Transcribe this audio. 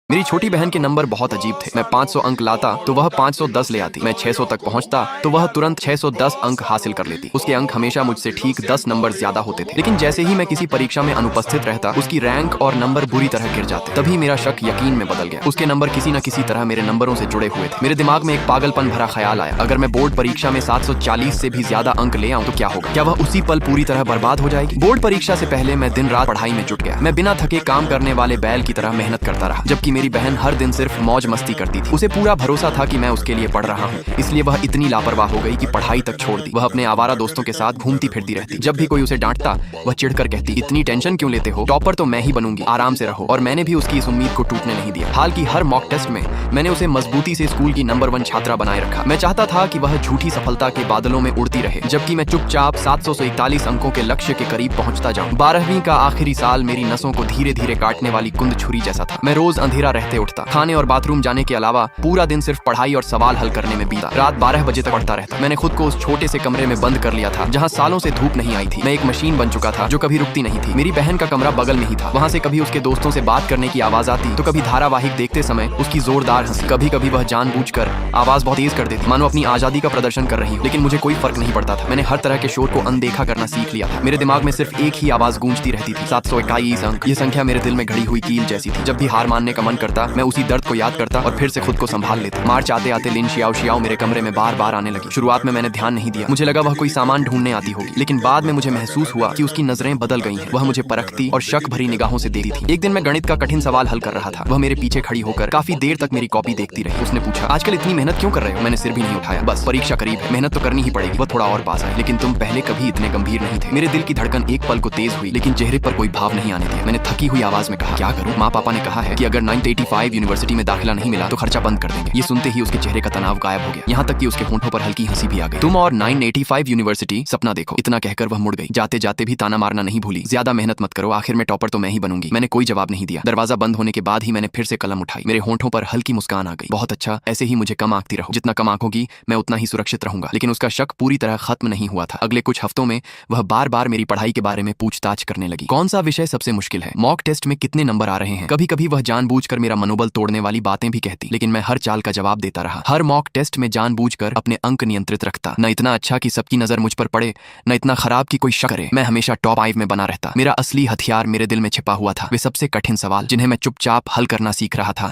मेरी छोटी बहन के नंबर बहुत अजीब थे। मैं 500 अंक लाता तो वह 510 ले आती। मैं 600 तक पहुंचता तो वह तुरंत 610 अंक हासिल कर लेती। उसके अंक हमेशा मुझसे ठीक 10 नंबर ज्यादा होते थे। लेकिन जैसे ही मैं किसी परीक्षा में अनुपस्थित रहता, उसकी रैंक और नंबर बुरी तरह गिर जाते। तभी मेरा शक यकीन में बदल गया। उसके नंबर किसी न किसी तरह मेरे नंबरों से जुड़े हुए थे। मेरे दिमाग में एक पागलपन भरा ख्याल आया, अगर मैं बोर्ड परीक्षा में 740 से भी ज्यादा अंक ले आऊं तो क्या होगा? क्या वह उसी पल पूरी तरह बर्बाद हो जाएगी? बोर्ड परीक्षा से पहले मैं दिन रात पढ़ाई में जुट गया। मैं बिना थके काम करने वाले बैल की तरह मेहनत करता रहा, जबकि मेरी बहन हर दिन सिर्फ मौज मस्ती करती थी। उसे पूरा भरोसा था कि मैं उसके लिए पढ़ रहा हूँ, इसलिए वह इतनी लापरवाह हो गई कि पढ़ाई तक छोड़ दी। वह अपने आवारा दोस्तों के साथ घूमती फिरती रहती। जब भी कोई उसे डांटता, वह चिढ़कर कहती, इतनी टेंशन क्यों लेते हो? टॉपर तो मैं ही बनूंगी, आराम से रहो। और मैंने भी उसकी इस उम्मीद को टूटने नहीं दिया। हाल की हर मॉक टेस्ट में मैंने उसे मजबूती से स्कूल की नंबर 1 छात्रा बनाए रखा। मैं चाहता था कि वह झूठी सफलता के बादलों में उड़ती रहे, जबकि मैं चुपचाप 700 से 41 अंकों के लक्ष्य के करीब पहुंचता जाऊं। 12वीं का आखिरी साल मेरी नसों को धीरे धीरे काटने वाली कुंद छुरी जैसा था। मैं रोज अंधेरा रहते उठता, खाने और बाथरूम जाने के अलावा पूरा दिन सिर्फ पढ़ाई और सवाल हल करने में बीता। रात 12 बजे तक पढ़ता रहता। मैंने खुद को उस छोटे से कमरे में बंद कर लिया था जहां सालों से धूप नहीं आई थी। मैं एक मशीन बन चुका था जो कभी रुकती नहीं थी। मेरी बहन का कमरा बगल में ही था। वहां से कभी उसके दोस्तों से बात करने की आवाज आती तो कभी धारावाहिक देखते समय उसकी जोरदार हंसी। कभी कभी वह जानबूझकर आवाज बहुत तेज कर देती, मानो अपनी आजादी का प्रदर्शन कर रही हो। लेकिन मुझे कोई फर्क नहीं पड़ता था। मैंने हर तरह के शोर को अनदेखा करना सीख लिया था। मेरे दिमाग में सिर्फ एक ही आवाज गूंजती रहती थी, 721 अंक। ये संख्या मेरे दिल में घड़ी हुई कील जैसी थी। जब भी हार मानने का मन करता, मैं उसी दर्द को याद करता और फिर से खुद को संभाल लेता। मार्च आते आते लिन शियाओ शियाओ मेरे कमरे में बार बार आने लगी। शुरुआत में मैंने ध्यान नहीं दिया, मुझे लगा वह कोई सामान ढूंढने आती होगी। लेकिन बाद में मुझे महसूस हुआ कि उसकी नजरें बदल गई हैं। वह मुझे परखती और शक भरी निगाहों से देखती थी। एक दिन मैं गणित का कठिन सवाल हल कर रहा था। वह मेरे पीछे खड़ी होकर काफी देर तक मेरी कॉपी देखती रही। उसने पूछा, आजकल इतनी मेहनत क्यों कर रहे हो? मैंने सिर भी नहीं उठाया। बस परीक्षा करीब है, मेहनत तो करनी ही पड़ेगी। वह थोड़ा और पास आई, लेकिन तुम पहले कभी इतने गंभीर नहीं थे। मेरे दिल की धड़कन एक पल को तेज हुई, लेकिन चेहरे पर कोई भाव नहीं आने दिया। मैंने थकी हुई आवाज में कहा, क्या करूं? माँ पापा ने कहा है कि अगर 985 यूनिवर्सिटी में दाखिला नहीं मिला तो खर्चा बंद कर देंगे। ये सुनते ही उसके चेहरे का तनाव गायब हो गया, यहाँ तक कि उसके होंठों पर हल्की हंसी भी आ गई। तुम और 985 यूनिवर्सिटी सपना देखो। इतना कहकर वह मुड़ गई। जाते जाते भी ताना मारना नहीं भूली, ज्यादा मेहनत मत करो, आखिर में टॉपर तो मैं ही बनूंगी। मैंने कोई जवाब नहीं दिया। दरवाजा बंद होने के बाद ही मैंने फिर से कलम उठाई। मेरे होंठों पर हल्की मुस्कान आ गई। बहुत अच्छा, ऐसे ही मुझे कम आंकती रहो। जितना कम आंकोगी मैं उतना ही सुरक्षित रहूंगा। लेकिन उसका शक पूरी तरह खत्म नहीं हुआ था। अगले कुछ हफ्तों में वह बार बार मेरी पढ़ाई के बारे में पूछताछ करने लगी। कौन सा विषय सबसे मुश्किल है? मॉक टेस्ट में कितने नंबर आ रहे हैं? कभी कभी वह जानबूझकर मेरा मनोबल तोड़ने वाली बातें भी कहती, लेकिन मैं हर चाल का जवाब देता रहा। हर मॉक टेस्ट में जानबूझकर अपने अंक नियंत्रित रखता। न इतना अच्छा कि सबकी नजर मुझ पर पड़े, न इतना खराब कि कोई शक करे। मैं हमेशा टॉप 5 में बना रहता। मेरा असली हथियार मेरे दिल में छिपा हुआ था, वे सबसे कठिन सवाल जिन्हें मैं चुपचाप हल करना सीख रहा था।